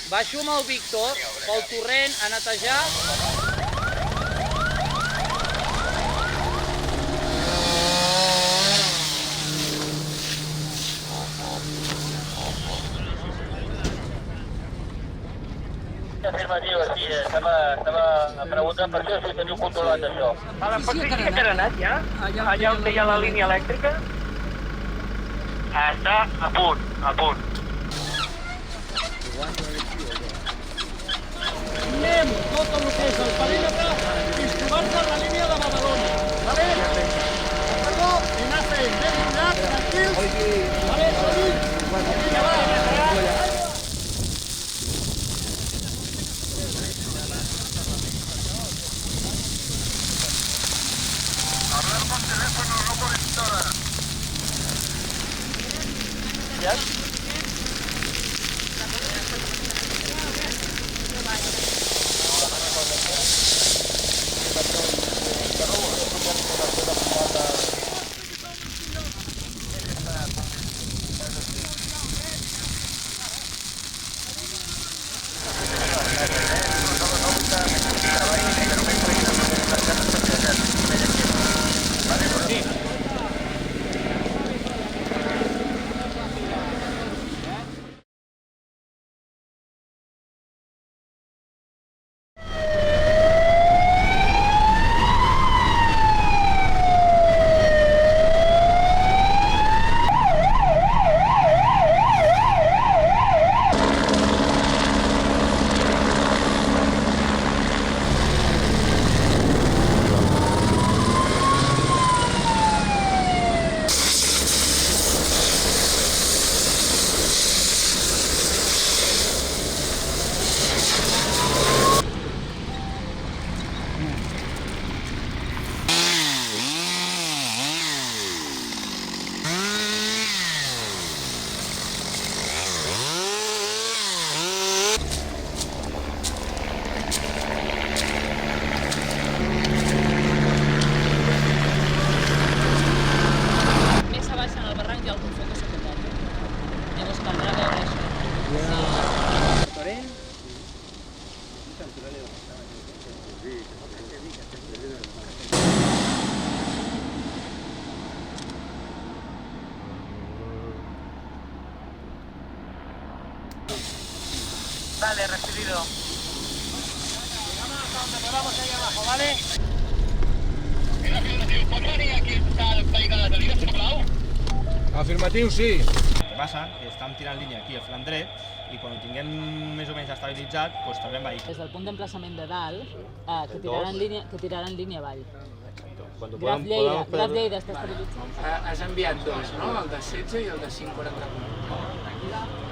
baixo amb el Víctor pel torrent a netejar. Afirmatiu, sí, estava preguntant per això, si teniu controlat això. Pots dir que carenat ja? Allà on hi ha la línia elèctrica? Està a punt, a punt. Anem tot el que és el perímetre fins trobar-se en la línia de Badalona. Vale? Perdó, i anar fent ben cuidat, tranquils. Vale, seguim. Vinga, va. Hablar por teléfono, no por emisora. Ja? Vale, recibido. Llegamos hasta donde podamos ahí abajo, ¿vale? Pots venir aquí al vehicle de salida, sisplau? Afirmatiu, sí. El que passa és que estem tirant línia aquí a flanc dret i quan ho tinguem més o menys estabilitzat, doncs també vehicle. Des del punt d'emplaçament de dalt, que tiraran línia avall. Graf Lleida està estabilitzat. Has enviat dos, no? El de 16 i el de 544.